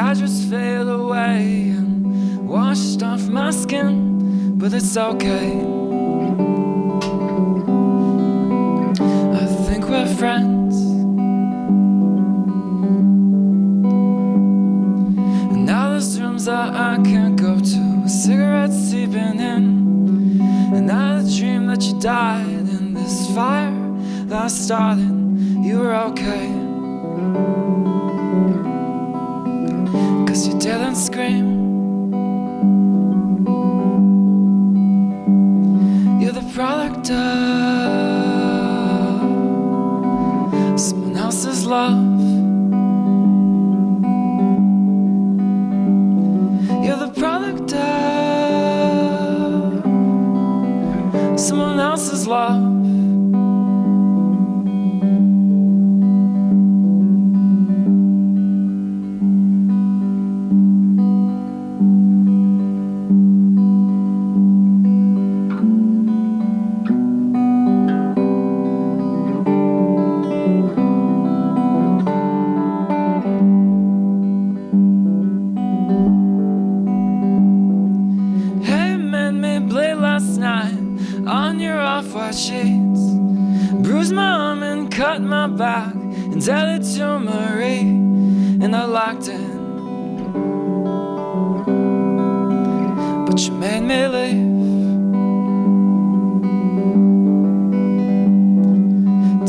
I just fade away and washed off my skin, but it's okay. I think we're friends, and now there's rooms that I can't go to, cigarettes seeping in, and I had a dream that you died in this fire that started. You were okay, 'cause you didn't scream. You're the product of someone else's love. You're the product of someone else's love. On your off-white sheets, bruised my arm and cut my back, and dead it to Marie, and I locked in. But you made me leave.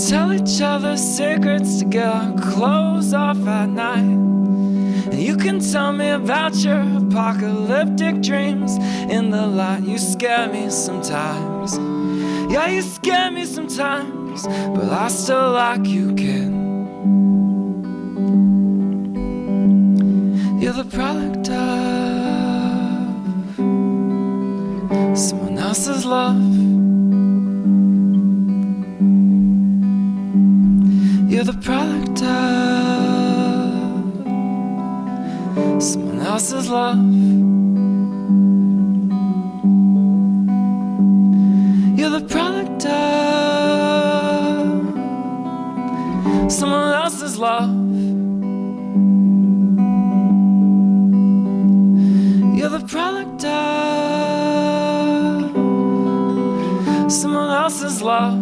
Tell each other secrets to get our clothes off at night. And you can tell me about your apocalyptic dreams. In the light, you scare me sometimes. Yeah, you scare me sometimes, but I still like you, kid. You're the product of someone else's love. You're the product of someone else's love. You're the product of someone else's love. You're the product of someone else's love.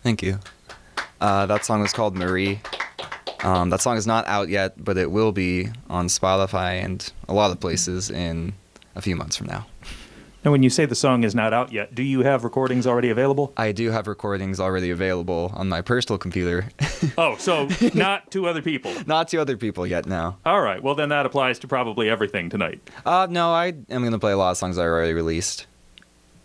Thank you. That song was called Marie. That song is not out yet, but it will be on Spotify and a lot of places in a few months from now. Now, when you say the song is not out yet, do you have recordings already available? I do have recordings already available on my personal computer. Oh, so not to other people? Not to other people yet, no. All right. Well, then that applies to probably everything tonight. No, I am going to play a lot of songs that are already released.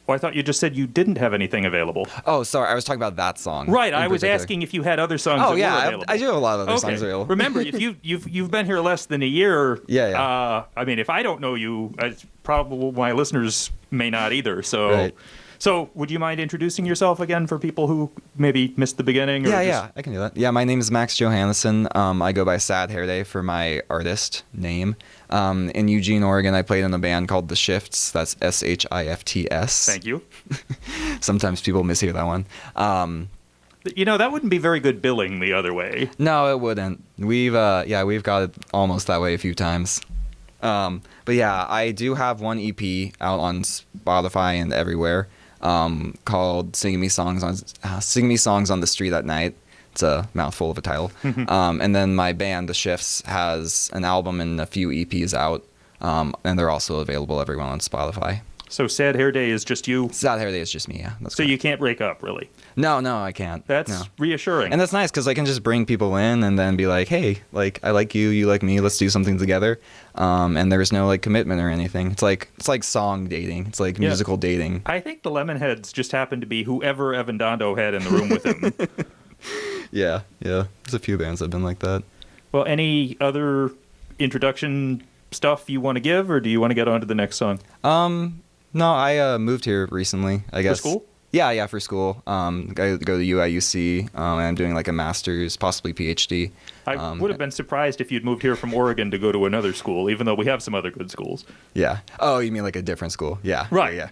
Oh, I thought you just said you didn't have anything available. Oh, sorry. I was talking about that song. Right. I was asking if you had other songs that were available. I do have a lot of other songs available. Remember, if you've been here less than a year. Yeah. I mean, if I don't know you, it's probably my listeners may not either. So, right. So would you mind introducing yourself again for people who maybe missed the beginning? Or Yeah, I can do that. Yeah, my name is Max Johannesson. I go by Sad Hair Day for my artist name. In Eugene, Oregon, I played in a band called The Shifts. That's SHIFTS. Thank you. Sometimes people mishear that one. You know, that wouldn't be very good billing the other way. No, it wouldn't. We've got it almost that way a few times. But yeah, I do have one EP out on Spotify and everywhere, called "Singing Me Songs on the Street at Night." It's a mouthful of a title. And then my band, The Shifts, has an album and a few EPs out, and they're also available everywhere on Spotify. So Sad Hair Day is just you? Sad Hair Day is just me, yeah. That's So correct. you can't break up, really? No, I can't. That's no. reassuring. And that's nice because I can just bring people in and then be like, hey, like, I like you, you like me, let's do something together. And there's no like commitment or anything. It's like song dating. It's like musical dating. I think the Lemonheads just happened to be whoever Evan Dando had in the room with him. Yeah. There's a few bands that have been like that. Well, any other introduction stuff you want to give, or do you want to get on to the next song? No, I moved here recently, I guess. For school? Yeah, for school. I go to UIUC, and I'm doing like a master's, possibly PhD. I would have been surprised if you'd moved here from Oregon to go to another school, even though we have some other good schools. Yeah. Oh, you mean like a different school? Yeah. Right. Yeah.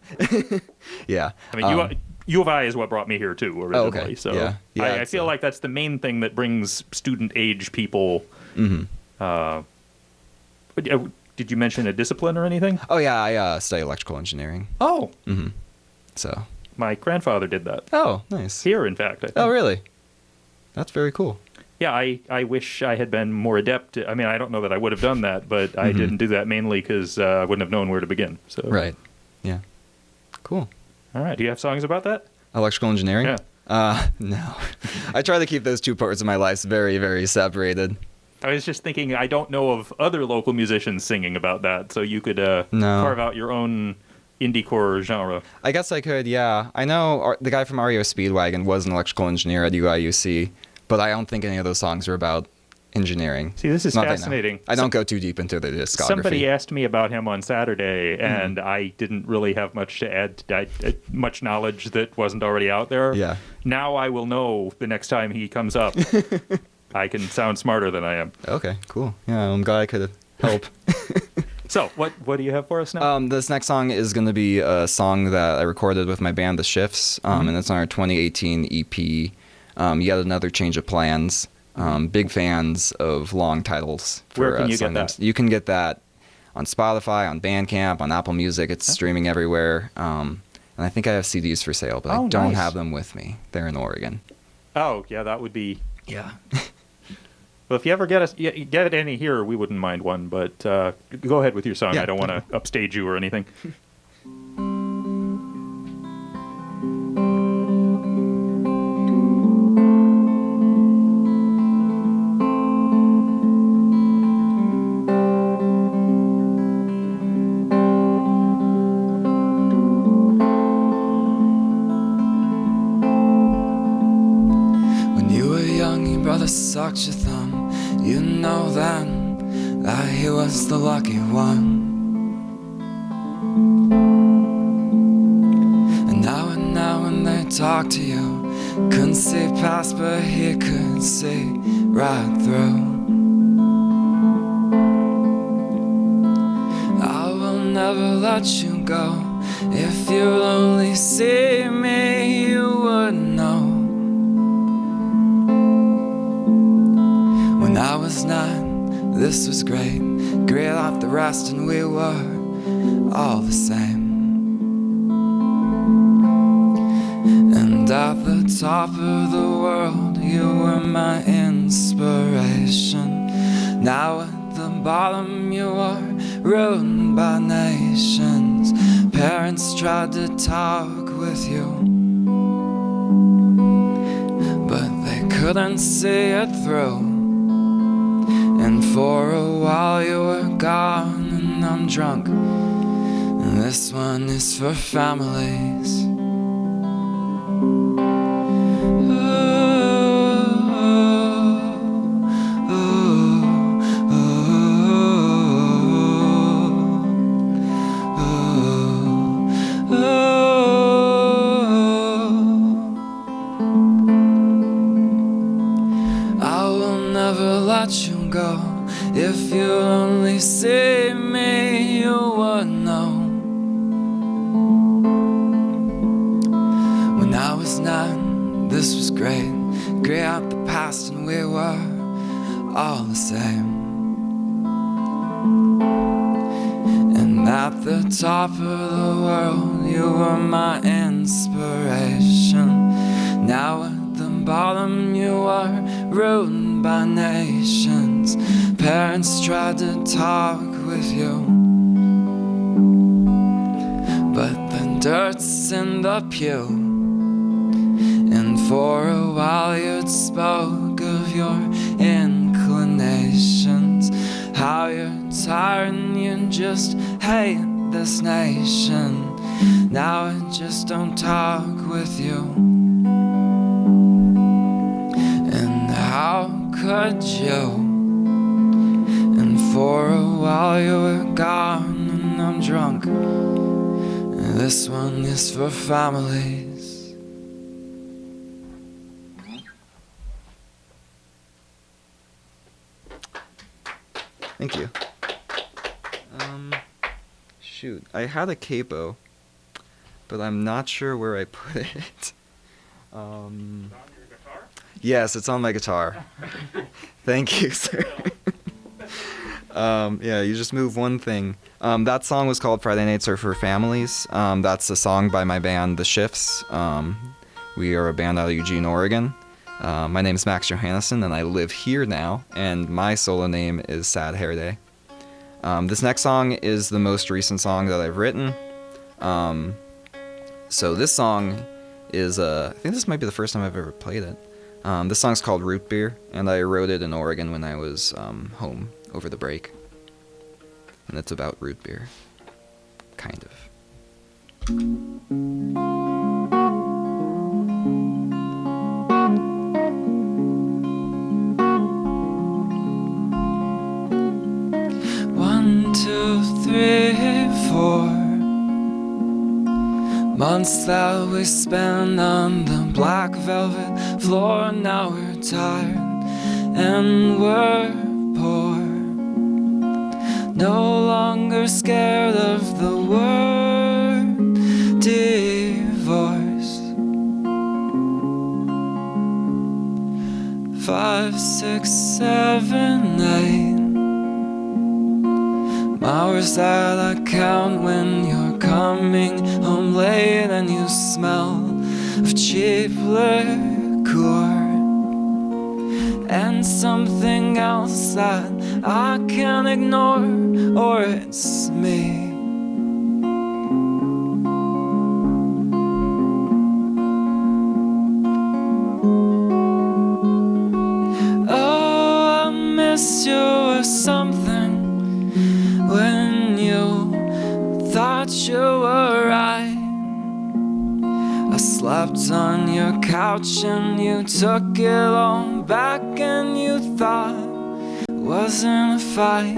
Yeah. I mean, U of I is what brought me here too originally. okay. So Yeah. I feel like that's the main thing that brings student age people. Did you mention a discipline or anything? Oh yeah, I study electrical engineering. Oh, So. my grandfather did that. Oh, nice. Here, in fact. I think. Oh, really? That's very cool. Yeah, I wish I had been more adept. I mean, I don't know that I would have done that, but I didn't do that mainly because I wouldn't have known where to begin. So Right. Yeah. Cool. All right. Do you have songs about that? Electrical engineering? Yeah. No. I try to keep those two parts of my life very, very separated. I was just thinking, I don't know of other local musicians singing about that, so you could No. carve out your own indiecore genre. I guess I could, yeah. I know the guy from REO Speedwagon was an electrical engineer at UIUC, but I don't think any of those songs are about engineering. See, this is Not that I know. fascinating. I don't go too deep into the discography. Somebody asked me about him on Saturday, and I didn't really have much to add, much knowledge that wasn't already out there. Yeah. Now I will know the next time he comes up. I can sound smarter than I am. Okay, cool. Yeah, I'm glad I could help. So, what do you have for us now? This next song is going to be a song that I recorded with my band, The Shifts, and it's on our 2018 EP, Yet Another Change of Plans. Big fans of long titles. Where can you song get names. that? You can get that on Spotify, on Bandcamp, on Apple Music. It's streaming everywhere. And I think I have CDs for sale, but I don't nice. have them with me. They're in Oregon. Oh, yeah, that would be... Yeah. Well, if you ever get any here, we wouldn't mind one, but go ahead with your song. Yeah. I don't want to upstage you or anything. When you were young, your brother sucked your thumb. You know then that he was the lucky one. And now when they talk to you, couldn't see past, but he could see right through. I will never let you go. If you'd only see me, you would know. When I was 9, this was great. Great like the rest, and we were all the same. And at the top of the world, you were my inspiration. Now at the bottom, you are ruined by nations. Parents tried to talk with you, but they couldn't see it through. And for a while you were gone, and I'm drunk. And this one is for families. I will never let you go. If you only see me, you would know. When I was 9, this was great. Great out the past, and we were all the same. And at the top of the world, you were my inspiration. Now at the bottom, you are ruined by nations. Parents tried to talk with you, but the dirt's in the pew. And for a while you'd spoke of your inclinations, how you're tired and you just hate this nation. Now I just don't talk with you. And how could you? And for a while you were gone and I'm drunk. And this one is for families. Thank you. Shoot, I had a capo, but I'm not sure where I put it. On your guitar? Yes, it's on my guitar. Thank you, sir. Yeah, you just move one thing. That song was called Friday Nights Are for Families. That's a song by my band, The Shifts. We are a band out of Eugene, Oregon. My name is Max Johannesson, and I live here now, and my solo name is Sad Hair Day. This next song is the most recent song that I've written. So this song is, I think this might be the first time I've ever played it. This song's called Root Beer, and I wrote it in Oregon when I was home over the break. And it's about root beer. Kind of. One, 2, 3, 4 months that we spent on the black velvet floor. Now we're tired and we're poor, no longer scared of the word divorce. 5, 6, 7, 8 hours that I count when you're coming home late and you smell of cheap liquor and something else that I can't ignore, or it's me. Oh, I miss you or something when you thought you were right. I slept on your couch and you took it all back, and you thought it wasn't a fight.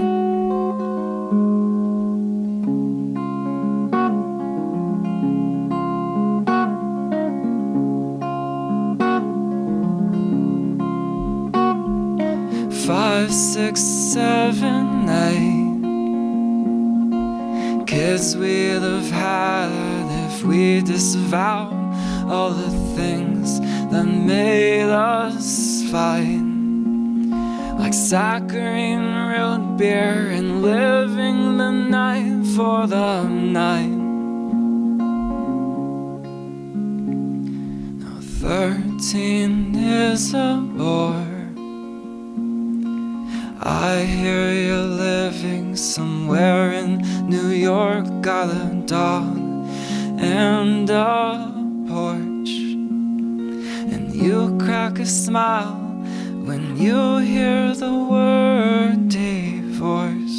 Five, 6, 7, 8 kids we'd have had if we disavowed all the things that made us fight, like saccharine, root beer, and living the night for the night. Now 13 is a bore. I hear you're living somewhere in New York, got a dog and a porch, and you crack a smile when you hear the word divorce.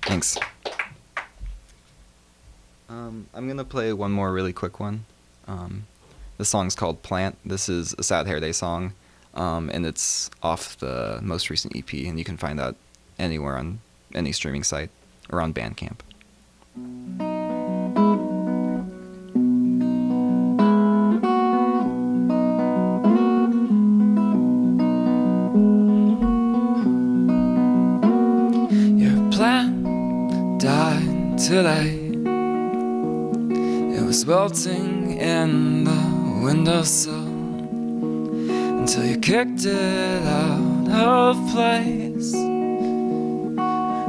Thanks. I'm gonna play one more really quick one. This song's called Plant. This is a Sad Hair Day song, and it's off the most recent EP, and you can find that anywhere on any streaming site or on Bandcamp. Your plant died today. It was wilting in the windowsill until you kicked it out of place.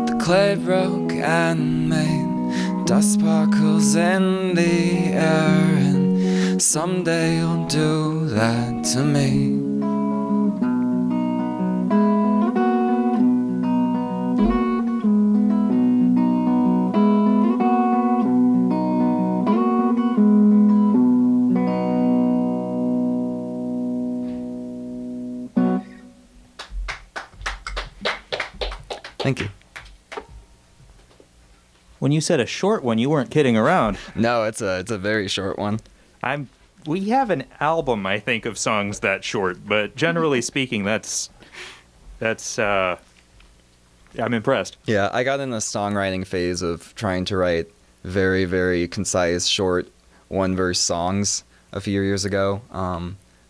The clay broke and made Dust particles in the air, and someday you'll do that to me. Thank you. When you said a short one, you weren't kidding around. No, it's a very short one. We have an album, I think, of songs that short, but generally speaking, that's I'm impressed. Yeah, I got in a songwriting phase of trying to write very, very concise, short, one-verse songs a few years ago.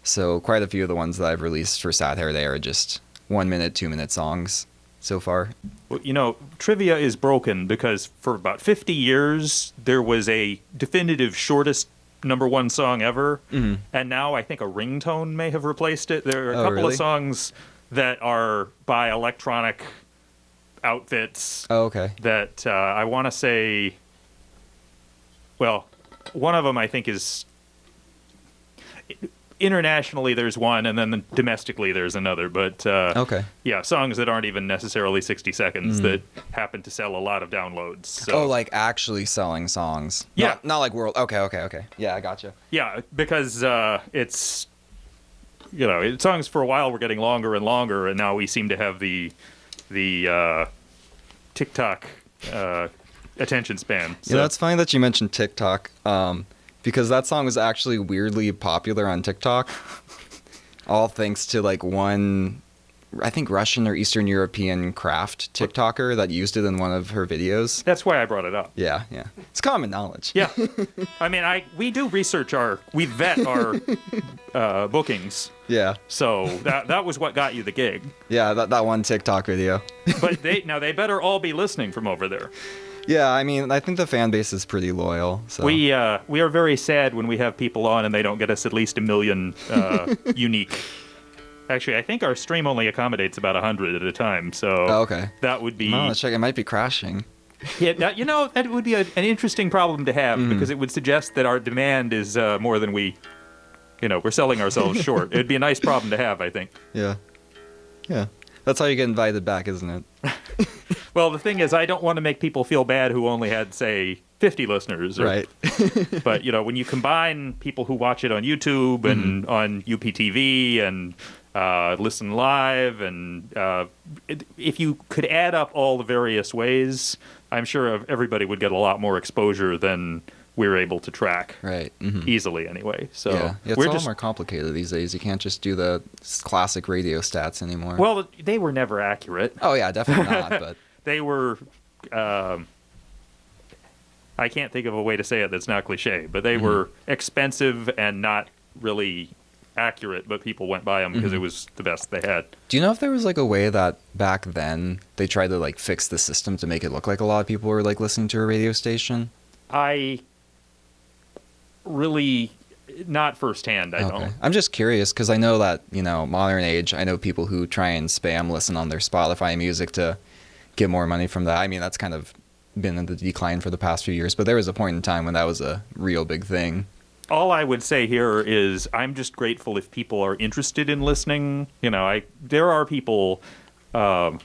So quite a few of the ones that I've released for Sad Hair Day are just 1 minute, 2 minute songs so far. Well, you know, trivia is broken because for about 50 years, there was a definitive shortest #1 song ever, and now I think a ringtone may have replaced it. There are a couple really? of songs that are by electronic outfits. Oh, okay. That I want to say, well, one of them I think is internationally there's one, and then domestically there's another. But Okay. yeah, songs that aren't even necessarily 60 seconds that happen to sell a lot of downloads. So. Oh, like actually selling songs. Yeah. Not like world. Okay. Yeah, I gotcha. Yeah, because it's, you know, songs for a while were getting longer and longer, and now we seem to have the TikTok attention span. So. Yeah, it's funny that you mentioned TikTok, because that song was actually weirdly popular on TikTok, all thanks to like one, I think Russian or Eastern European craft TikToker that used it in one of her videos. That's why I brought it up. Yeah, it's common knowledge. Yeah, I mean, we do research we vet our bookings. Yeah, So that was what got you the gig. yeah, that one TikTok video. But they better all be listening from over there. Yeah, I mean, I think the fan base is pretty loyal. So. We are very sad when we have people on and they don't get us at least 1 million unique. Actually, I think our stream only accommodates about 100 at a time. So Oh, okay. that would be. Oh, let's check. It might be crashing. Yeah, that would be an interesting problem to have because it would suggest that our demand is more than we're selling ourselves short. It'd be a nice problem to have, I think. Yeah. That's how you get invited back, isn't it? Well, the thing is, I don't want to make people feel bad who only had, say, 50 listeners. Right. But, when you combine people who watch it on YouTube and on UPTV and listen live, and if you could add up all the various ways, I'm sure everybody would get a lot more exposure than we're able to track. Right. Easily, anyway. So Yeah, it's we're all just more complicated these days. You can't just do the classic radio stats anymore. well, they were never accurate. Oh, yeah, definitely not, but... They were. I can't think of a way to say it that's not cliche, but they were expensive and not really accurate. But people went by them because it was the best they had. Do you know if there was like a way that back then they tried to like fix the system to make it look like a lot of people were like listening to a radio station? I really not firsthand. I don't. I'm just curious because I know that modern age. I know people who try and spam listen on their Spotify music to get more money from that. I mean, that's kind of been in the decline for the past few years, but there was a point in time when that was a real big thing. All I would say here is I'm just grateful if people are interested in listening. There are people, oh,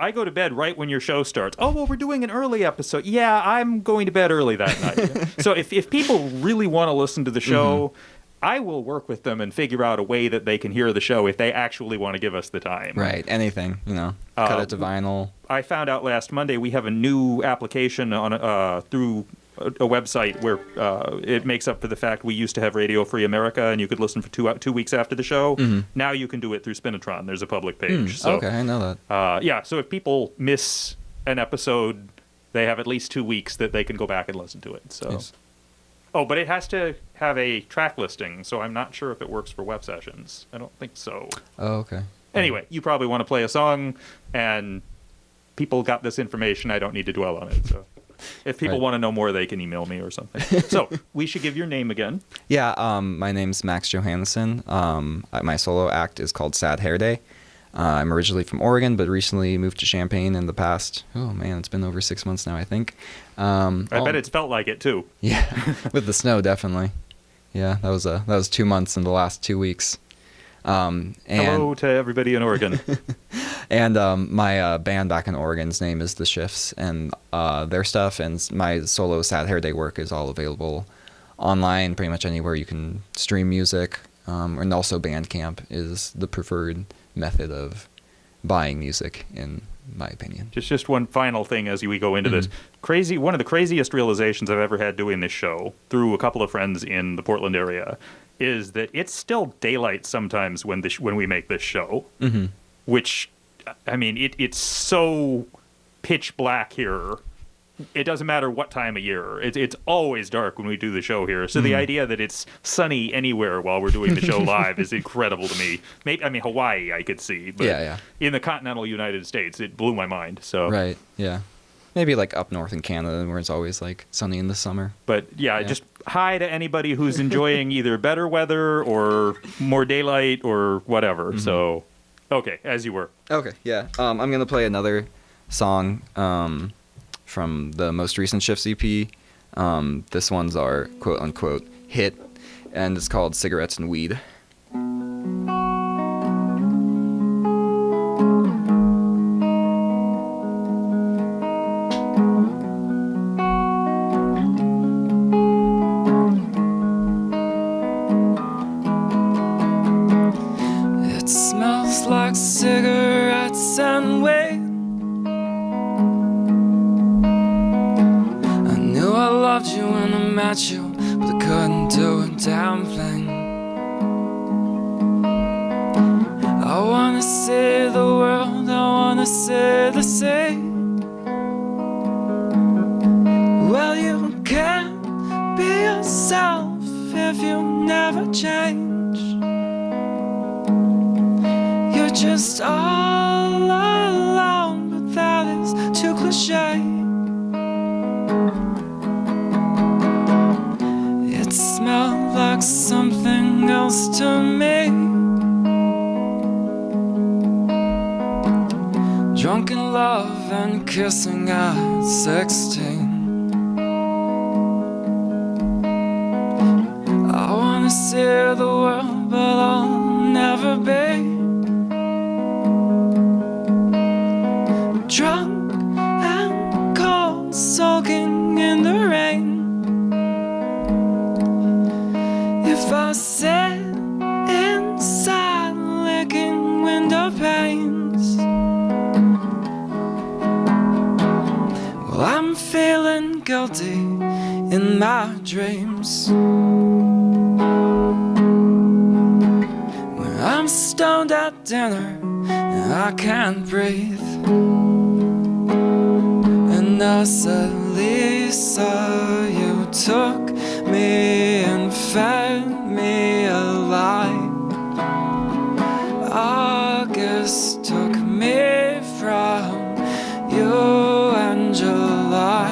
I go to bed right when your show starts. Oh, well, we're doing an early episode. Yeah, I'm going to bed early that night. So if people really want to listen to the show, I will work with them and figure out a way that they can hear the show if they actually want to give us the time. Right. Anything, cut it to vinyl. I found out last Monday we have a new application on through a website where it makes up for the fact we used to have Radio Free America and you could listen for 2 weeks after the show. Now you can do it through Spinatron. There's a public page. So, okay, I know that. yeah, so if people miss an episode, they have at least 2 weeks that they can go back and listen to it. So. Nice. Oh, but it has to have a track listing, so I'm not sure if it works for web sessions. I don't think so. Oh, okay. Anyway, you probably want to play a song, and people got this information. I don't need to dwell on it. So if people want to know more, they can email me or something. So we should give your name again. Yeah, my name's Max Johansson. My solo act is called Sad Hair Day. I'm originally from Oregon, but recently moved to Champaign in the past. Oh man, it's been over 6 months now, I think. I bet it's felt like it too. Yeah, with the snow, definitely. Yeah, that was 2 months in the last 2 weeks. And Hello to everybody in Oregon. and my band back in Oregon's name is The Shifts, and their stuff and my solo Sad Hair Day work is all available online, pretty much anywhere you can stream music. And also Bandcamp is the preferred method of buying music, in my opinion. Just one final thing as we go into this. One of the craziest realizations I've ever had doing this show, through a couple of friends in the Portland area, is that it's still daylight sometimes when we make this show. Mm-hmm. Which, I mean, it's so pitch black here. It doesn't matter what time of year. It's always dark when we do the show here. So the idea that it's sunny anywhere while we're doing the show live is incredible to me. Maybe, I mean, Hawaii I could see, but in the continental United States, it blew my mind. So Right, yeah. Maybe like up north in Canada where it's always like sunny in the summer. But yeah, just hi to anybody who's enjoying either better weather or more daylight or whatever. So, okay, as you were. Okay, yeah. I'm going to play another song from the most recent Shifts EP. This one's our quote-unquote hit, and it's called Cigarettes and Weed. It smells like cigarettes and weed. I knew I loved you when I met you, but I couldn't do a damn thing. I wanna see the world, I wanna see the sea. Well, you can't be yourself if you never change. You're just all alone, but that is too cliche. It smelled like something else to me. Drunken love and kissing at 16. I wanna see the world, but I'll never be. Drunk and cold, soaking in the rain. If I sit inside, licking window panes, well, I'm feeling guilty in my dreams. When I'm stoned at dinner and I can't breathe, and I said, Lisa, you took me and fed me alive. August took me from you and July.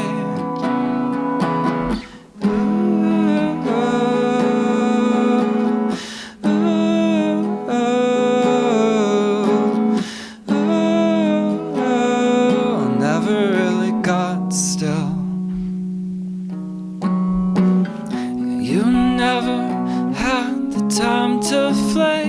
Time to flay,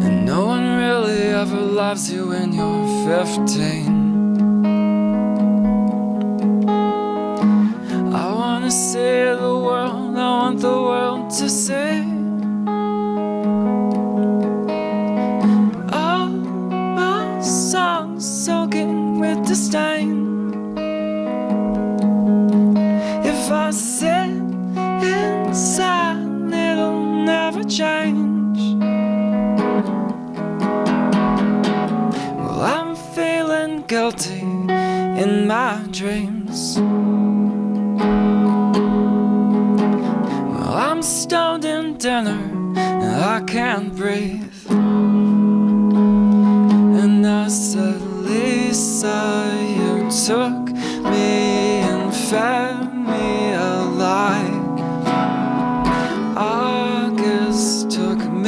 and no one really ever loves you when you're 15. I wanna see the world, I want the world to see. All my songs soaking with disdain. If I sit inside, it'll never change. Well, I'm feeling guilty in my dreams. Well, I'm stoned in dinner and I can't breathe. And I said, Lisa, you took me and fed me alive. August took me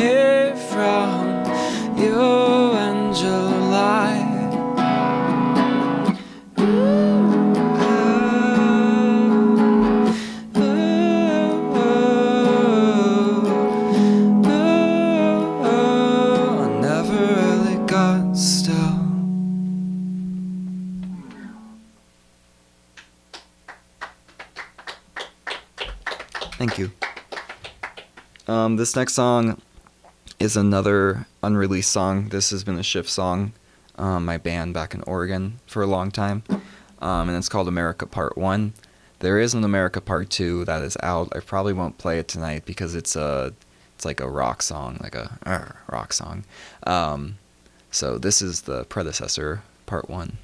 This next song is another unreleased song. This has been a Shift song, my band back in Oregon for a long time, and it's called America Part 1. There is an America Part 2 that is out. I probably won't play it tonight because it's like a rock song, like a rock song. So this is the predecessor, Part 1.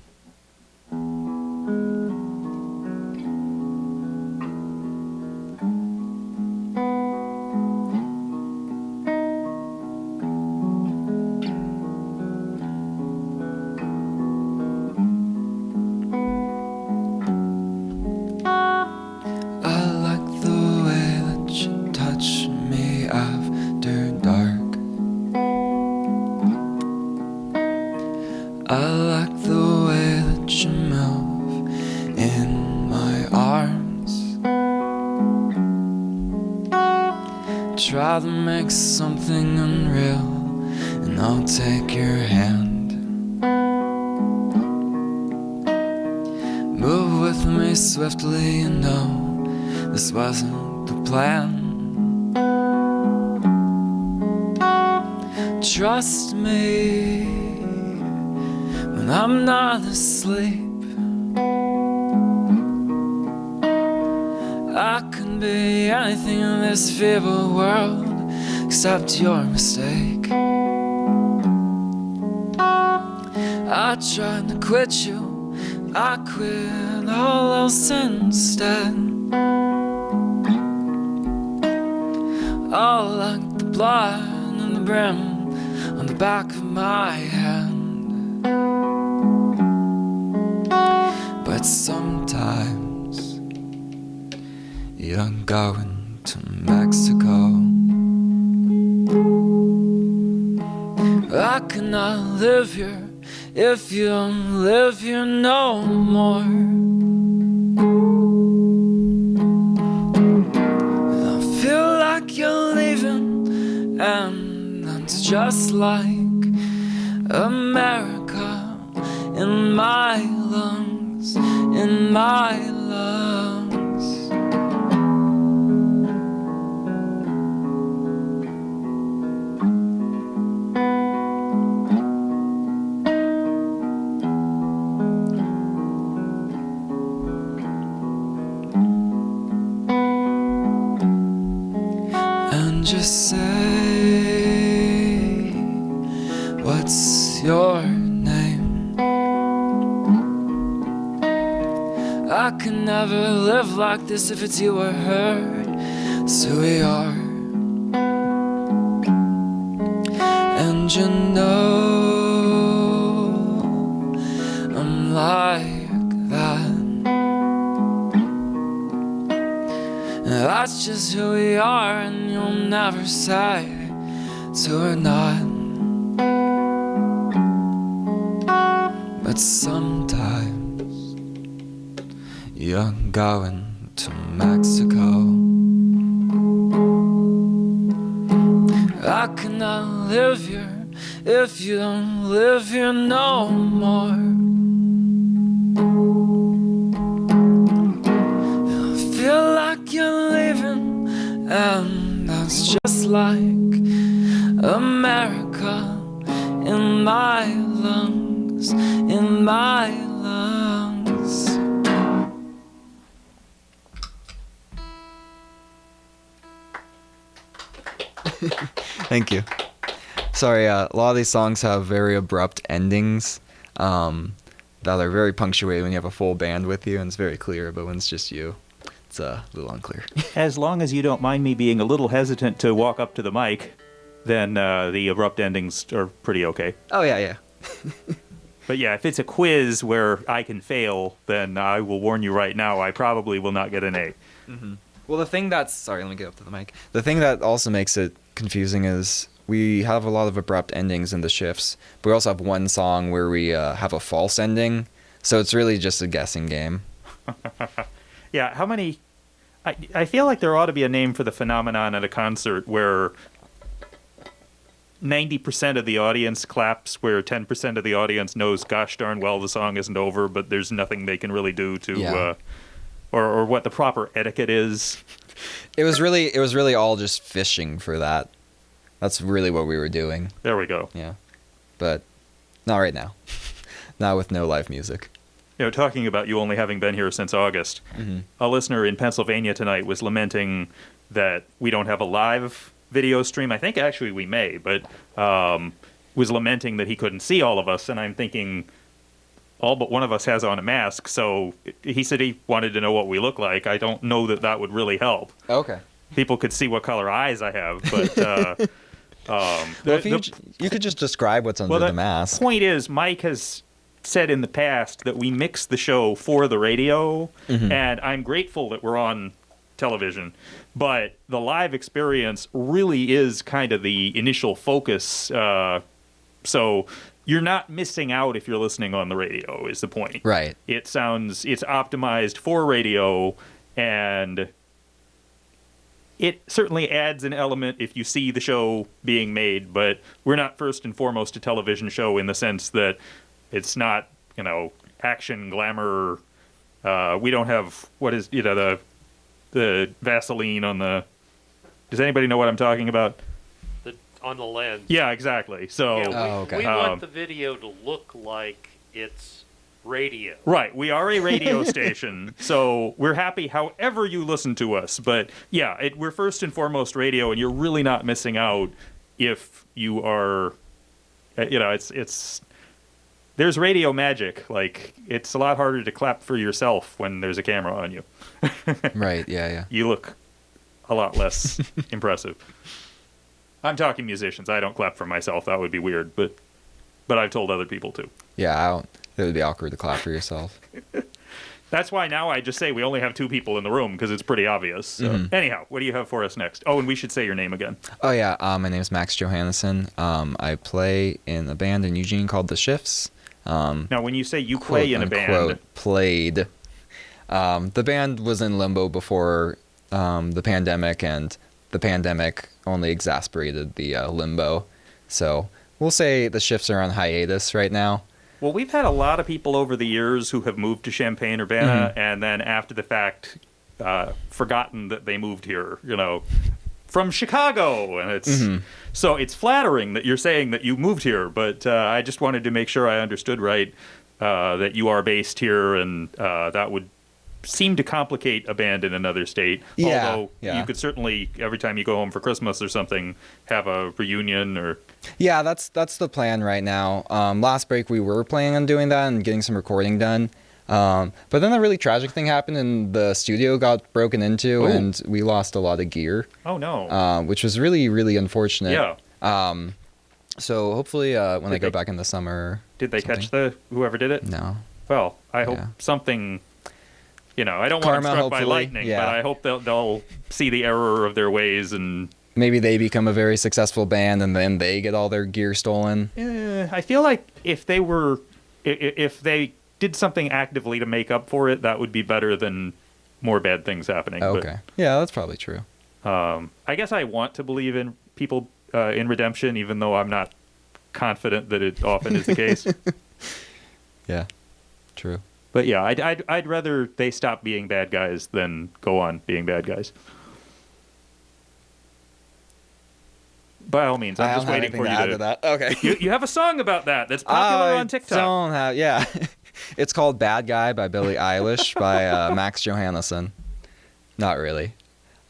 I like the way that you move in my arms. Try to make something unreal, and I'll take your hand. Move with me swiftly, you know this wasn't the plan. Trust me when I'm not asleep. I can be anything in this feeble world except your mistake. I tried to quit you, I quit all else instead. All like the blood and the brim on the back of my hand. But sometimes you're going to Mexico. I cannot live here if you don't live here no more. I feel like you're leaving, and that's just like America in my lungs, in my lungs. And just say, what's your name? I can never live like this if it's you or her. It's who we are. And you know I'm like that. That's just who we are, and you'll never say it's who we're not. But sometimes you're going to Mexico. I cannot live here if you don't live here no more. I feel like you're leaving, and that's just like America in my lungs, in my lungs. Thank you. Sorry, a lot of these songs have very abrupt endings that are very punctuated when you have a full band with you, and it's very clear, but when it's just you, it's a little unclear. As long as you don't mind me being a little hesitant to walk up to the mic, then the abrupt endings are pretty okay. Oh, yeah. But yeah, if it's a quiz where I can fail, then I will warn you right now, I probably will not get an A. Mm-hmm. Well, the thing that's... Sorry, let me get up to the mic. The thing that also makes it confusing is we have a lot of abrupt endings in the shifts, but we also have one song where we have a false ending, so it's really just a guessing game. Yeah, how many... I feel like there ought to be a name for the phenomenon at a concert where 90% of the audience claps, where 10% of the audience knows gosh darn well the song isn't over, but there's nothing they can really do to... Yeah. Or what the proper etiquette is It was really all just fishing for that. That's really what we were doing. There we go. Yeah. But not right now. Not with no live music. You know, talking about you only having been here since August, a listener in Pennsylvania tonight was lamenting that we don't have a live video stream. I think actually we may, but was lamenting that he couldn't see all of us. And I'm thinking, all but one of us has on a mask. So he said he wanted to know what we look like. I don't know that that would really help. Okay. People could see what color eyes I have, but Well, if you could just describe what's under the mask. The point is, Mike has said in the past that we mix the show for the radio, and I'm grateful that we're on television, but the live experience really is kind of the initial focus. So you're not missing out if you're listening on the radio, is the point. Right. It's optimized for radio, and it certainly adds an element if you see the show being made, but we're not first and foremost a television show in the sense that it's not, you know, action, glamour. We don't have, what is, you know, the Vaseline on the... Does anybody know what I'm talking about? On the lens. Yeah, exactly. So Yeah, we want the video to look like it's radio. Right. We are a radio station, so we're happy however you listen to us. But yeah, we're first and foremost radio, and you're really not missing out if you are, you know, it's there's radio magic. Like, it's a lot harder to clap for yourself when there's a camera on you. Right, yeah. You look a lot less impressive. I'm talking musicians. I don't clap for myself. That would be weird, but I've told other people to. Yeah, it would be awkward to clap for yourself. That's why now I just say we only have 2 people in the room, because it's pretty obvious. So. Anyhow, what do you have for us next? Oh, and we should say your name again. Oh, yeah. My name is Max Johannesson. I play in a band in Eugene called The Shifts. Now, when you say you play in a band... played. The band was in limbo before the pandemic, and the pandemic only exacerbated the limbo. So we'll say The Shifts are on hiatus right now. Well, we've had a lot of people over the years who have moved to Champaign-Urbana and then after the fact forgotten that they moved here, you know, from Chicago. And it's so it's flattering that you're saying that you moved here, but I just wanted to make sure I understood right that you are based here, and that would seem to complicate a band in another state. Yeah, Although you could certainly, every time you go home for Christmas or something, have a reunion or... Yeah, that's the plan right now. Last break we were planning on doing that and getting some recording done. But then a really tragic thing happened and the studio got broken into and we lost a lot of gear. Oh, no. Which was really, really unfortunate. Yeah. So hopefully when I go back in the summer... Did they catch whoever did it? No. Well, I hope something... You know, I don't want them struck by lightning, but I hope they'll see the error of their ways and... Maybe they become a very successful band and then they get all their gear stolen. I feel like if they did something actively to make up for it, that would be better than more bad things happening. Okay. Yeah, that's probably true. I guess I want to believe in people in redemption, even though I'm not confident that it often is the case. Yeah, true. But yeah, I'd rather they stop being bad guys than go on being bad guys. By all means, I'm just waiting for you to... that. Okay. You have a song about that that's popular on TikTok. Don't have, yeah. It's called Bad Guy by Billie Eilish by Max Johannesson. Not really.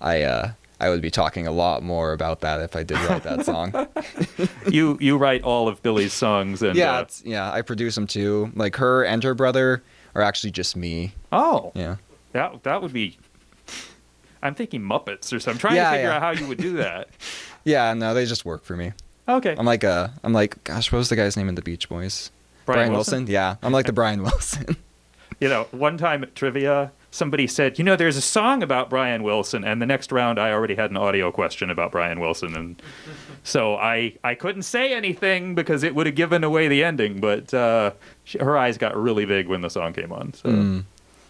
I would be talking a lot more about that if I did write that song. You write all of Billie's songs, and I produce them too. Like her and her brother are actually just me. Oh, yeah. That would be. I'm thinking Muppets or something. I'm trying to figure out how you would do that. Yeah, no, they just work for me. Okay. I'm like, gosh, what was the guy's name in the Beach Boys? Brian Wilson? Yeah, I'm like the Brian Wilson. You know, one time at trivia, somebody said, you know, there's a song about Brian Wilson, and the next round I already had an audio question about Brian Wilson, and so I couldn't say anything because it would have given away the ending, but her eyes got really big when the song came on. So.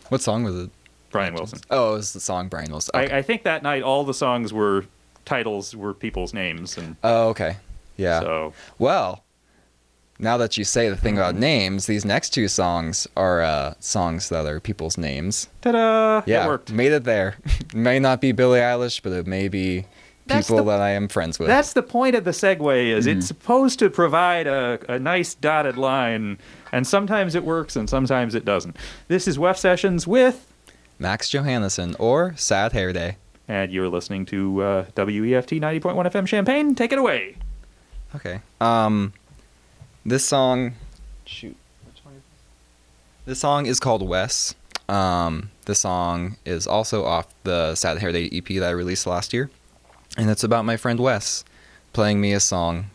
What song was it? Brian Wilson. Oh, it was the song Brian Wilson. Okay. I think that night all the songs titles were people's names. And oh, okay. Yeah. So. Well, now that you say the thing about names, these next two songs are songs that are people's names. Ta-da! Yeah, It worked. made it there. It may not be Billie Eilish, but it may be people that I am friends with. That's the point of the segue, is it's supposed to provide a nice dotted line, and sometimes it works and sometimes it doesn't. This is WEFT Sessions with... Max Johannesson, or Sad Hair Day. And you're listening to WEFT 90.1 FM Champaign. Take it away. Okay. This song... Shoot. Which one is this? This song is called Wes. The song is also off the Sad Hair Day EP that I released last year. And it's about my friend Wes playing me a song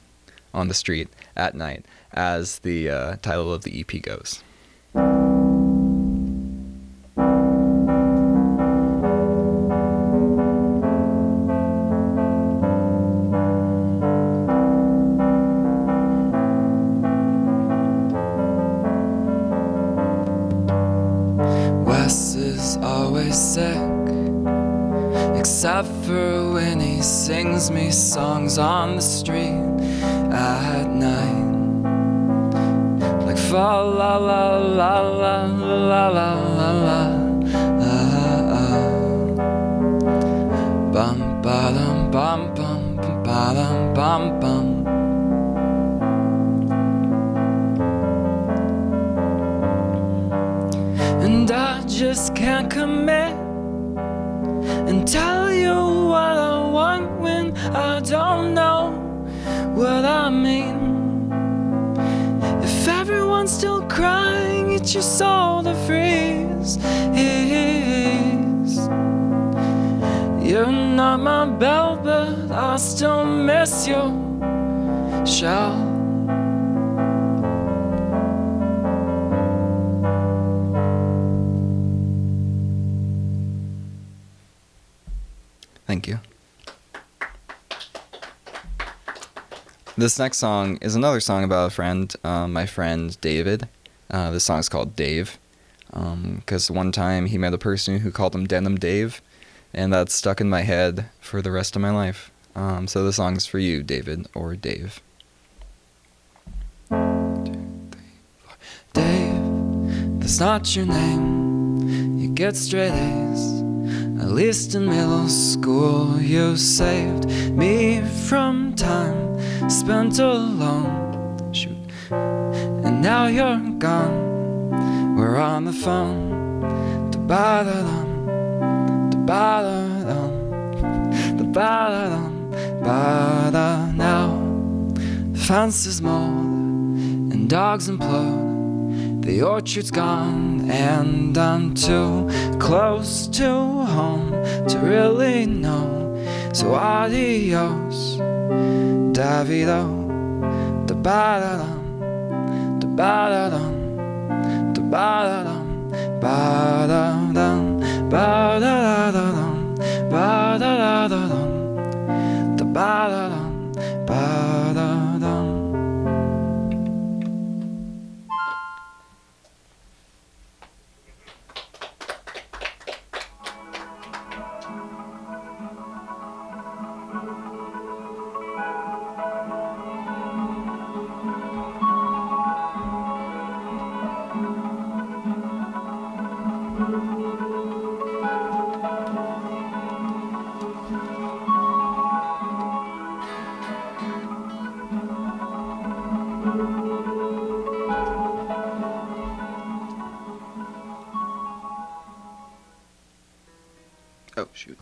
on the street at night, as the title of the EP goes. Wes is always sick, except for when he sings me songs on the street at night. Like fa la la la la la la la la bum ba dum bum bum ba dum bum bum. And I just can't commit and tell you what I want when I don't know what I mean. If everyone's still crying, it's your soul to freeze. You're not my belle, but I still miss you, shell. Thank you. This next song is another song about a friend, my friend David. This song is called Dave, because one time he met a person who called him Denim Dave, and that stuck in my head for the rest of my life. So this song is for you, David, or Dave. Dave, that's not your name. You get straight A's. At least in middle school, you saved me from time spent alone. Shoot. And now you're gone. We're on the phone. Da-ba-da-dum, da-ba-da-dum, da-ba-da-dum, ba-da. Now the fence is mold and dogs implode. The orchard's gone and I'm too close to home to really know. So adios, Davido, da-ba-da-dum, da-ba-da-dum, da-ba-da-dum, ba-da-dum, ba-da-da-dum, ba-da-da-dum, da-ba-da-dum, ba-da-dum. Oh, shoot.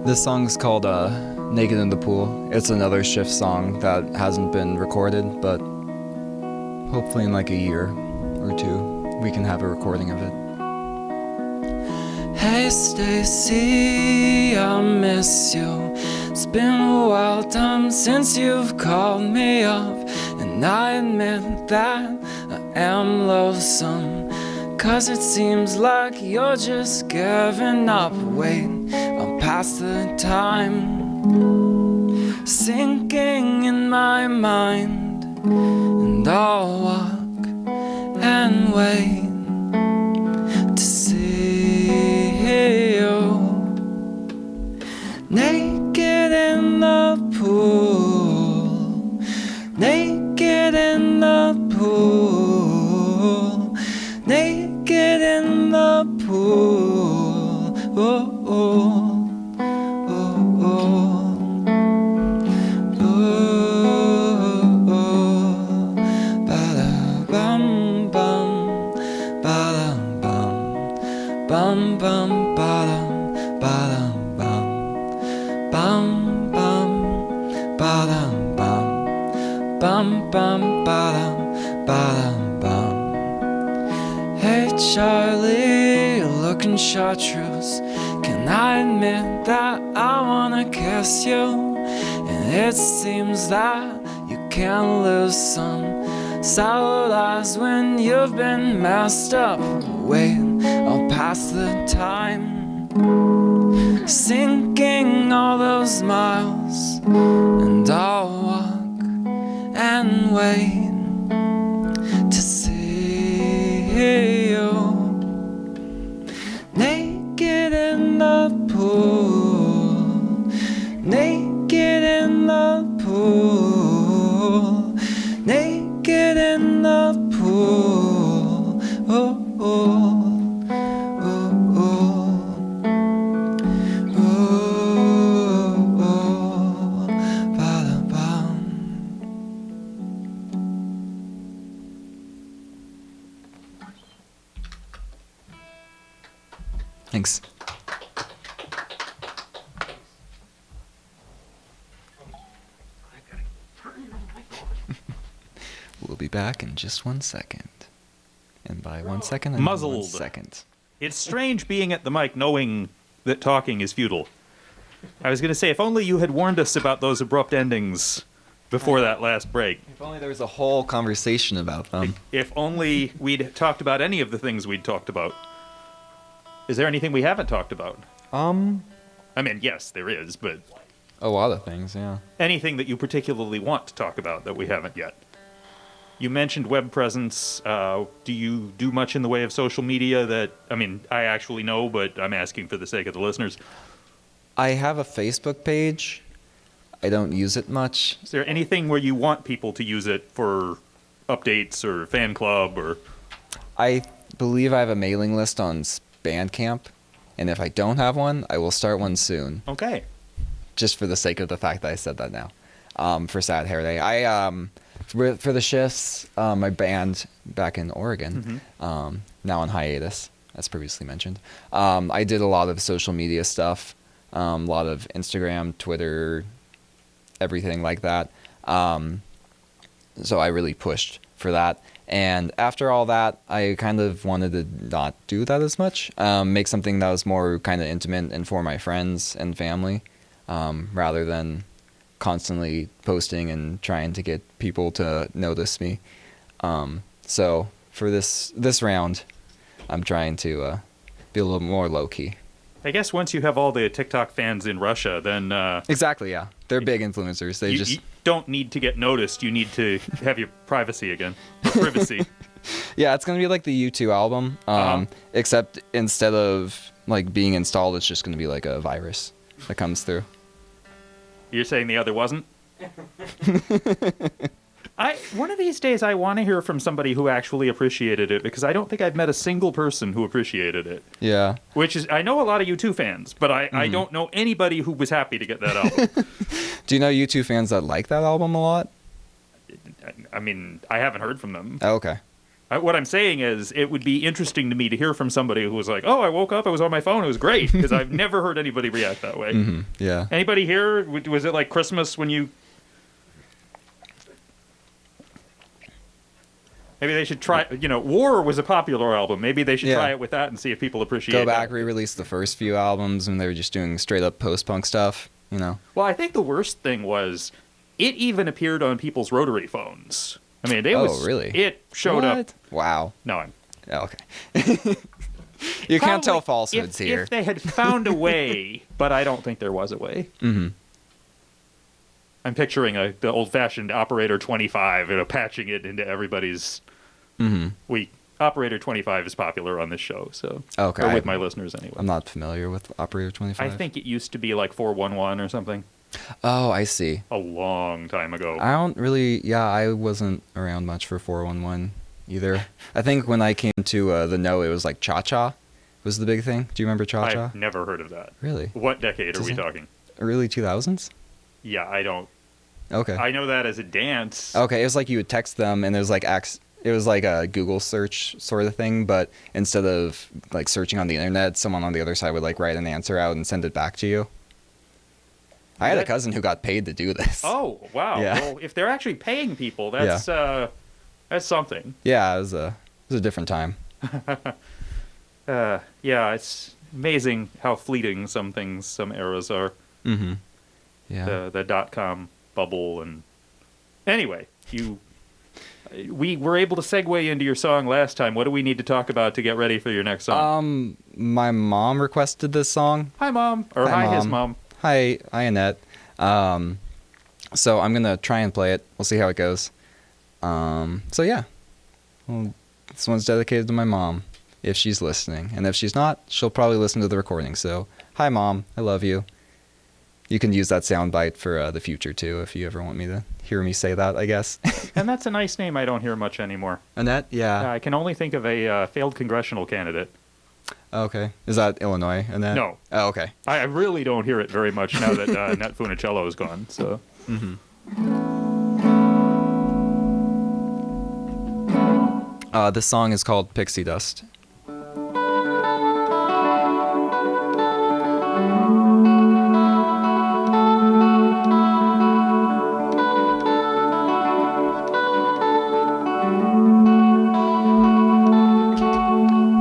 This song is called Naked in the Pool. It's another Shift song that hasn't been recorded, but hopefully in like a year or two, we can have a recording of it. Hey Stacy, I miss you. It's been a wild time since you've called me up, and I admit that I am loathsome, 'cause it seems like you're just giving up. Wait, I'm past the time, sinking in my mind, and I'll walk and wait to see you naked in oh, oh, oh, oh. Oh, oh, ba-da-bum, bum, ba-dum, bum, bum, bum, ba-dum, ba-dum, bum, bum, bum, ba-dum, bum, bum, bum, ba-dum, ba-dum, bum. Hey Charlie, you're looking chartreuse. Can I admit that I wanna kiss you? And it seems that you can't lose some salad eyes when you've been messed up. Wait, I'll pass the time, sinking all those miles, and I'll walk and wait to see you naked in the pool, naked in the pool, naked in the pool. Oh, oh, oh, oh, oh, oh, ba-da-bum. Thanks. We'll be back in just 1 second. And by 1 second, I mean 1 Muzzled. second. It's strange being at the mic knowing that talking is futile. I was going to say, if only you had warned us about those abrupt endings before that last break. If only there was a whole conversation about them. If only we'd talked about any of the things we'd talked about. Is there anything we haven't talked about? I mean, yes, there is, but A lot of things, yeah. anything that you particularly want to talk about that we haven't yet. You mentioned web presence. Do you do much in the way of social media that, I mean, I actually know, but I'm asking for the sake of the listeners. I have a Facebook page. I don't use it much. Is there anything where you want people to use it for updates or fan club or... I believe I have a mailing list on Bandcamp, and if I don't have one, I will start one soon. Okay. Just for the sake of the fact that I said that now. For Sad Hair Day. For the shifts, my band back in Oregon, now on hiatus, as previously mentioned, I did a lot of social media stuff, a lot of Instagram, Twitter, everything like that. So I really pushed for that. And after all that, I kind of wanted to not do that as much, make something that was more kind of intimate and for my friends and family, rather than constantly posting and trying to get people to notice me. So for this round, I'm trying to be a little more low-key. I guess once you have all the TikTok fans in Russia, then... Exactly, yeah. They're big influencers. They you don't need to get noticed. You need to have your privacy again. Privacy. Yeah, it's going to be like the U2 album, except instead of like being installed, it's just going to be like a virus that comes through. You're saying the other wasn't? One of these days, I want to hear from somebody who actually appreciated it, because I don't think I've met a single person who appreciated it. Yeah. Which is, I know a lot of U2 fans, but I don't know anybody who was happy to get that album. Do you know U2 fans that like that album a lot? I mean, I haven't heard from them. Oh, okay. What I'm saying is, it would be interesting to me to hear from somebody who was like, oh, I woke up, I was on my phone, it was great, because I've never heard anybody react that way. Yeah. Anybody here, was it like Christmas when you... Maybe they should try, War was a popular album. Maybe they should try it with that and see if people appreciate it. Go back, re-release the first few albums when they were just doing straight-up post-punk stuff, Well, I think the worst thing was, it even appeared on people's rotary phones. I mean, really? It showed up. Wow. No, Okay. You can't tell falsehoods here. If they had found a way, but I don't think there was a way. I'm picturing the old-fashioned Operator 25, patching it into everybody's... Operator 25 is popular on this show, so... Okay. Or with my listeners, anyway. I'm not familiar with Operator 25. I think it used to be like 411 or something. Oh, I see. A long time ago. I don't really... Yeah, I wasn't around much for 411 either. I think when I came to the No, it was like Cha-Cha, was the big thing. Do you remember Cha Cha? I've never heard of that. Really? What decade are we Doesn't- talking? Early 2000s? Yeah, I don't. Okay. I know that as a dance. Okay, it was like you would text them, and there's like it was like a Google search sort of thing, but instead of like searching on the internet, someone on the other side would like write an answer out and send it back to you. I had a cousin who got paid to do this. Oh, wow. Yeah. Well, if they're actually paying people, that's something. Yeah, it was a different time. Yeah, it's amazing how fleeting some eras are. Mm-hmm. Yeah. The .com bubble and anyway, we were able to segue into your song last time. What do we need to talk about to get ready for your next song? My mom requested this song. Hi, Mom. Or hi, his mom. Hi, Annette. So I'm gonna try and play it. We'll see how it goes. So yeah, well, this one's dedicated to my mom, if she's listening, and if she's not, she'll probably listen to the recording. So hi, Mom, I love you. You can use that soundbite for the future too, if you ever want me to hear me say that, I guess. And that's a nice name I don't hear much anymore. Annette, yeah. I can only think of a failed congressional candidate. Okay, is that Illinois? Annette? No. Oh, okay. I really don't hear it very much now that Nat Funicello is gone. So. This song is called Pixie Dust.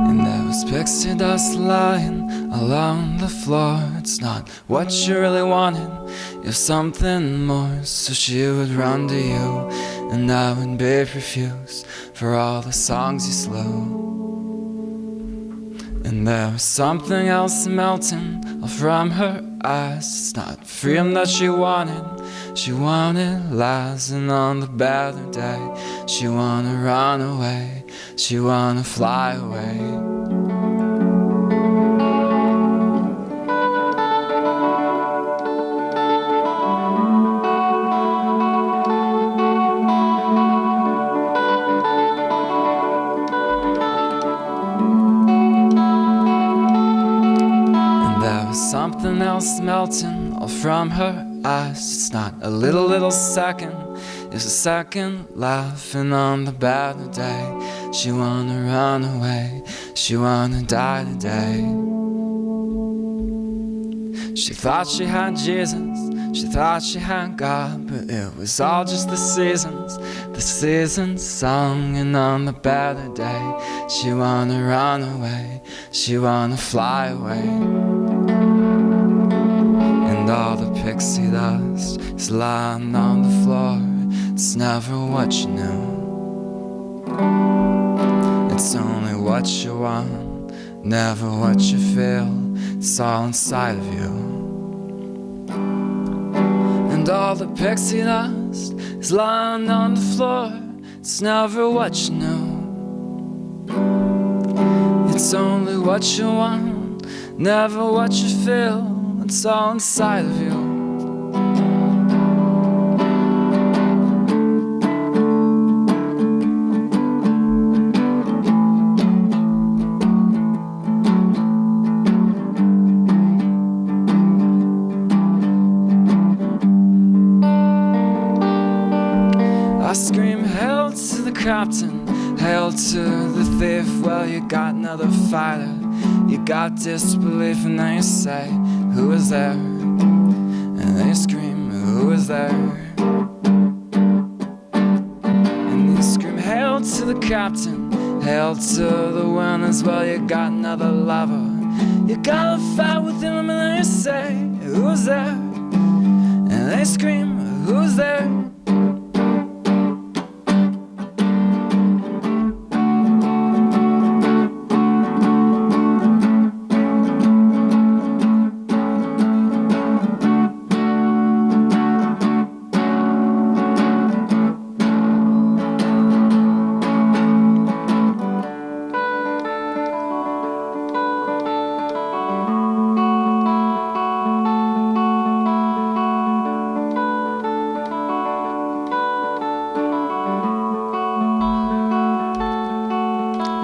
And there was pixie dust lying along the floor. It's not what you really wanted, you're something more. So she would run to you, and I would be profuse for all the songs you slew. And there was something else melting all from her eyes. It's not freedom that she wanted lies. And on the better day, she wanna run away, she wanna fly away. Something else melting all from her eyes. It's not a little second, it's a second life. And on the better day, she wanna run away, she wanna die today. She thought she had Jesus, she thought she had God, but it was all just the seasons sung. And on the better day, she wanna run away, she wanna fly away. And all the pixie dust is lying on the floor. It's never what you knew, it's only what you want, never what you feel. It's all inside of you. And all the pixie dust is lying on the floor. It's never what you knew, it's only what you want, never what you feel. It's all inside of you. I scream, hail to the captain, hail to the thief. Well, you got another fighter, you got disbelief, and then you say, who is there? And they scream, who is there? And you scream, hail to the captain, hail to the winners. Well, you got another lover, you gotta fight with him, and then you say, who's there? And they scream, who's there?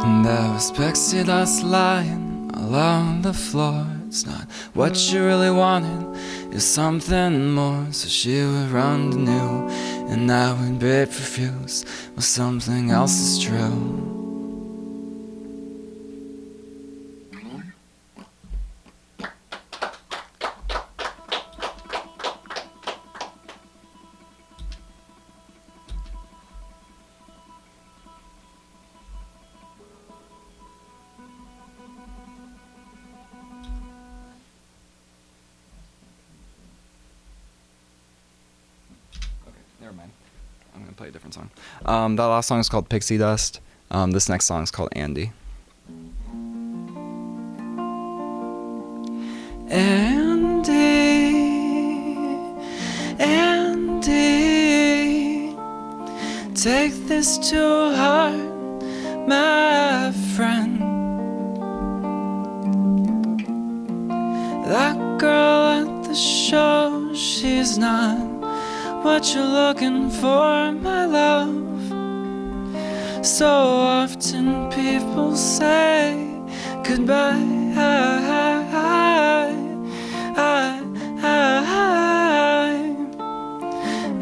And there was pixie dust lying along the floor. It's not what you really wanted, it's something more. So she would run to new, and I would bid profuse. Well, something else is true. Never mind. I'm gonna play a different song. That last song is called Pixie Dust. This next song is called Andy. Andy, Andy, take this to heart, my friend. That girl at the show, she's not what you're looking for, my love. So often people say goodbye.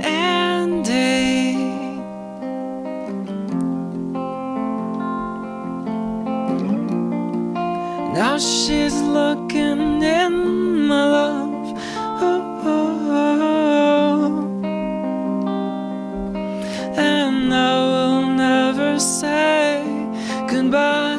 Andy, now she's looking in, my love. And I will never say goodbye.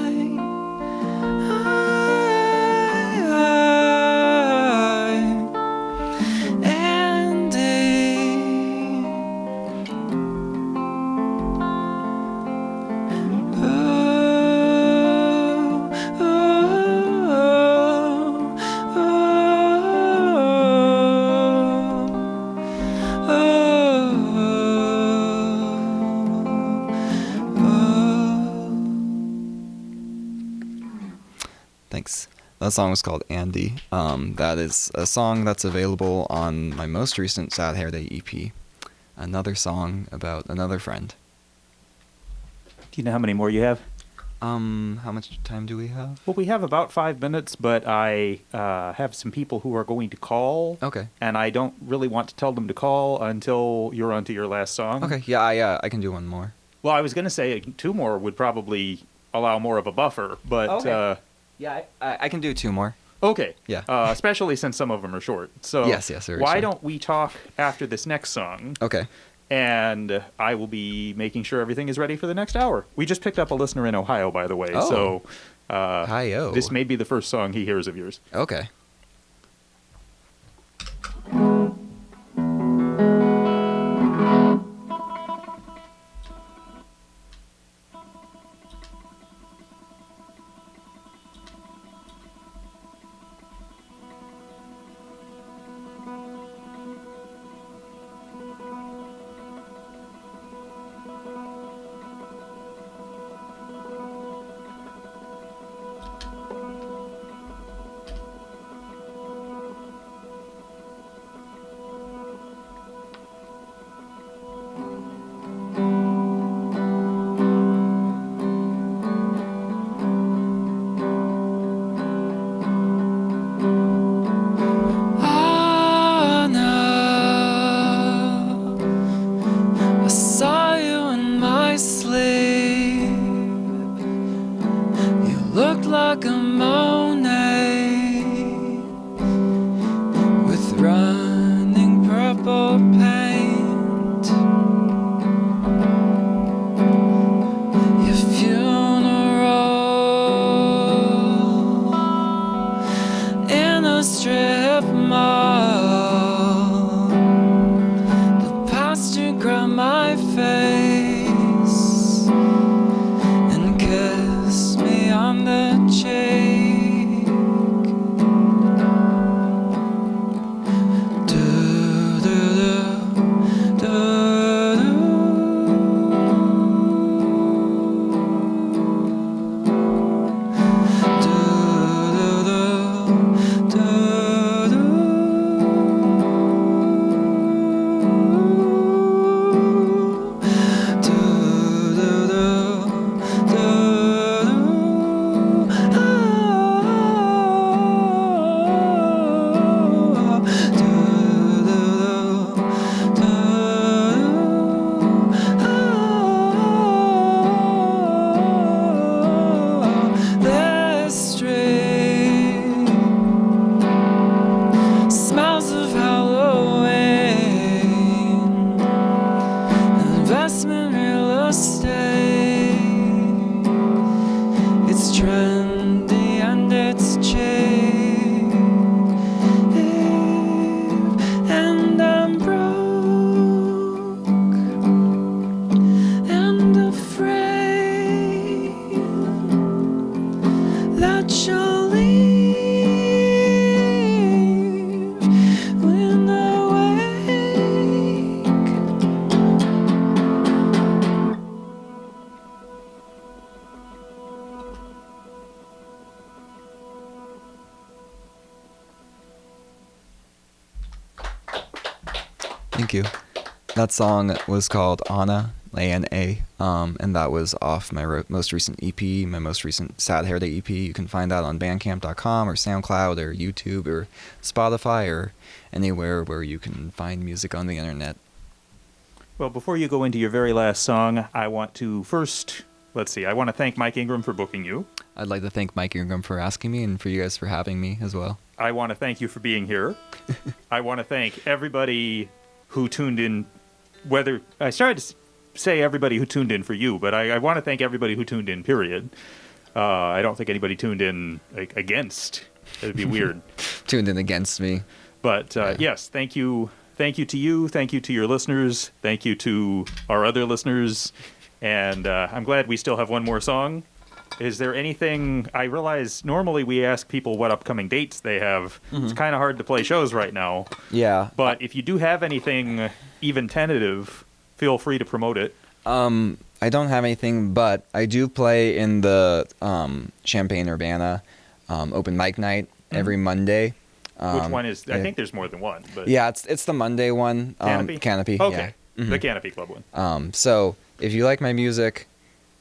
Thanks. That song was called Andy. That is a song that's available on my most recent Sad Hair Day EP. Another song about another friend. Do you know how many more you have? How much time do we have? Well, we have about 5 minutes, but I have some people who are going to call. Okay. And I don't really want to tell them to call until you're onto your last song. Okay. Yeah. I can do one more. Well, I was going to say 2 more would probably allow more of a buffer, but Okay. Yeah, I can do 2 more. okay. Yeah. Especially since some of them are short. So Yes, very why short. don't we talk after this next song? Okay. And I will be making sure everything is ready for the next hour. We just picked up a listener in Ohio, by the way. Oh. So Hi-yo. this may be the first song he hears of yours. Okay. Thank you. That song was called Anna, A-N-A, and that was off my most recent EP, my most recent Sad Hair Day EP. You can find that on Bandcamp.com or SoundCloud or YouTube or Spotify or anywhere where you can find music on the internet. Well, before you go into your very last song, I want to first, I want to thank Mike Ingram for booking you. I'd like to thank Mike Ingram for asking me and for you guys for having me as well. I want to thank you for being here. I want to thank everybody who tuned in, whether I started to say everybody who tuned in for you, but I want to thank everybody who tuned in, period. I don't think anybody tuned in against. It'd be weird. Tuned in against me. But yes, thank you. Thank you to you. Thank you to your listeners. Thank you to our other listeners. And I'm glad we still have one more song. Is there anything, I realize normally we ask people what upcoming dates they have. Mm-hmm. It's kind of hard to play shows right now. Yeah. But if you do have anything even tentative, feel free to promote it. I don't have anything, but I do play in the Champaign-Urbana open mic night every Monday. Which one is, I think there's more than one. But yeah, it's the Monday one. Canopy? Yeah. Okay, Mm-hmm. The Canopy Club one. So if you like my music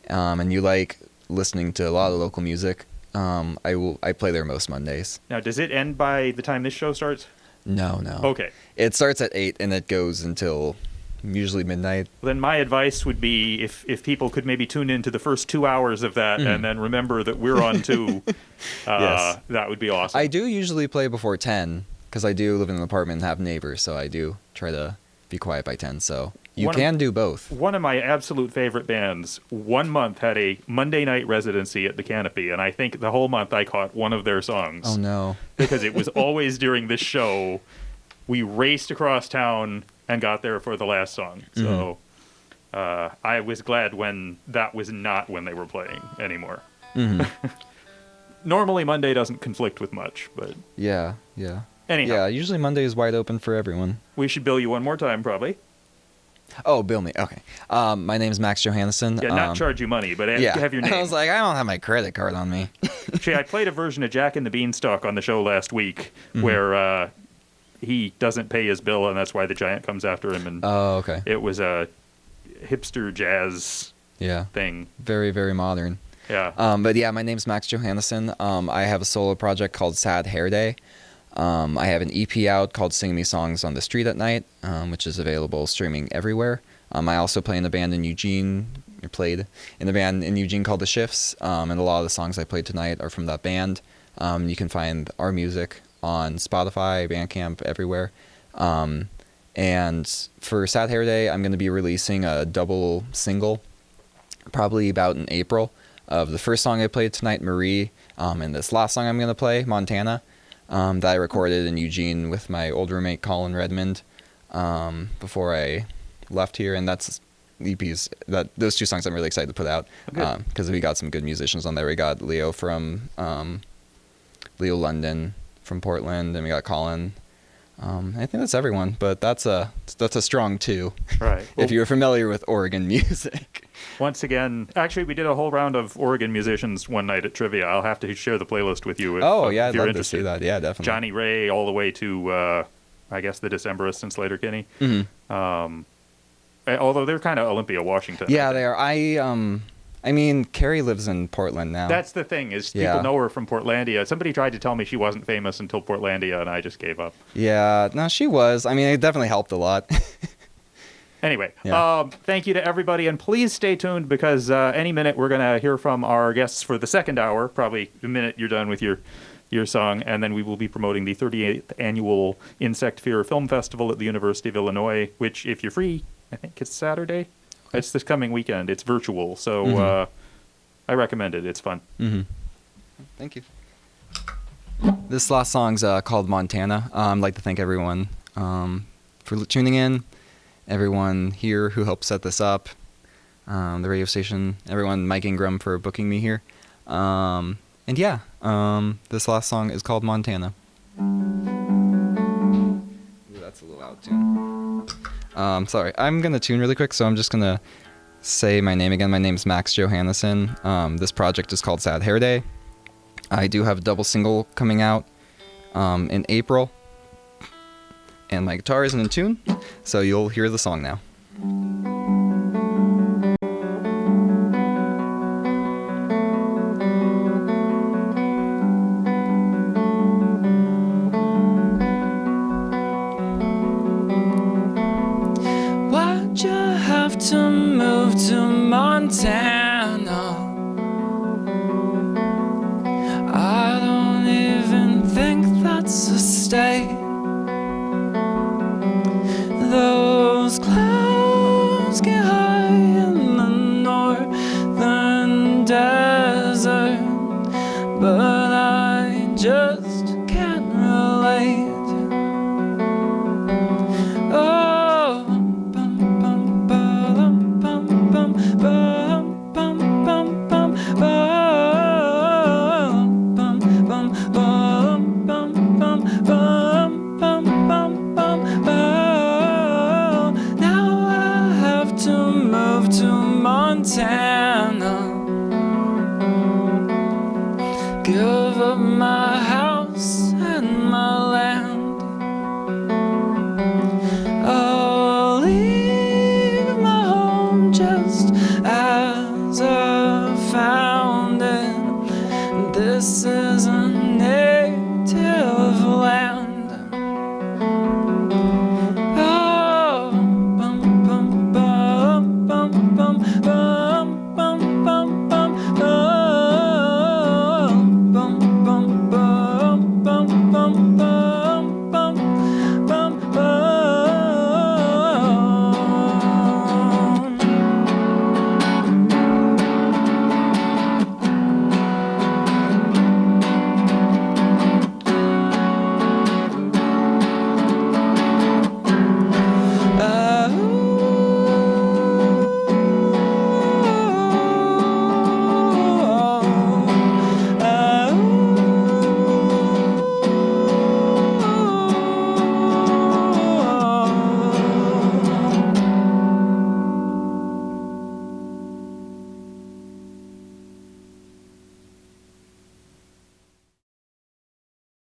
and you like listening to a lot of local music, I play there most Mondays. Now, does it end by the time this show starts? No. Okay. It starts at 8 and it goes until usually midnight. Then my advice would be if people could maybe tune into the first 2 hours of that and then remember that we're on 2, Yes. That would be awesome. I do usually play before 10 because I do live in an apartment and have neighbors, so I do try to be quiet by 10. So you can do both. One of my absolute favorite bands, 1 month had a Monday night residency at the Canopy, and I think the whole month I caught one of their songs. Oh, no. Because it was always during this show. We raced across town and got there for the last song. So I was glad when that was not when they were playing anymore. Mm-hmm. Normally Monday doesn't conflict with much, but Yeah. anyhow. Yeah, usually Monday is wide open for everyone. We should bill you one more time, probably. Oh, bill me. Okay. My name's Max Johannesson. Yeah, not charge you money, but have your name. I was like, I don't have my credit card on me. See, I played a version of Jack and the Beanstalk on the show last week where he doesn't pay his bill, and that's why the giant comes after him. And Oh, okay. it was a hipster jazz thing. Very, very modern. Yeah. But yeah, my name's Max Johannesson. I have a solo project called Sad Hair Day. I have an EP out called Sing Me Songs on the Street at Night, which is available streaming everywhere. I also play in a band in Eugene, or played in a band in Eugene called The Shifts, and a lot of the songs I played tonight are from that band. You can find our music on Spotify, Bandcamp, everywhere. And for Sad Hair Day, I'm going to be releasing a double single, probably about in April, of the first song I played tonight, Marie, and this last song I'm going to play, Montana. That I recorded in Eugene with my old roommate Colin Redmond before I left here, and that's EPs. Those 2 songs I'm really excited to put out because we got some good musicians on there. We got Leo from Leo London from Portland, and we got Colin. I think that's everyone, but that's a strong 2. Right. If you're familiar with Oregon music. Once again, actually, we did a whole round of Oregon musicians one night at Trivia. I'll have to share the playlist with you. If, I'd if you're love to interested. see that. Yeah, definitely. Johnny Ray all the way to, I guess, the Decemberists and Slater Kinney. Mm-hmm. Although they're kind of Olympia, Washington. Yeah, they are. I mean, Carrie lives in Portland now. That's the thing, is people know her from Portlandia. Somebody tried to tell me she wasn't famous until Portlandia, and I just gave up. Yeah, no, she was. I mean, it definitely helped a lot. Anyway, thank you to everybody, and please stay tuned because any minute we're going to hear from our guests for the second hour, probably the minute you're done with your song, and then we will be promoting the 38th Annual Insect Fear Film Festival at the University of Illinois, which, if you're free, I think it's Saturday. It's this coming weekend. It's virtual, so I recommend it. It's fun. Mm-hmm. Thank you. This last song's called Montana. I'd like to thank everyone for tuning in, everyone here who helped set this up, the radio station, everyone, Mike Ingram for booking me here. And yeah, this last song is called Montana. Ooh, that's a little out tune. Sorry, I'm going to tune really quick, so I'm just going to say my name again. My name's Max Johannesson. This project is called Sad Hair Day. I do have a double single coming out in April. and my guitar isn't in tune, so you'll hear the song now. Why'd you have to move to Montana? I don't even think that's a state.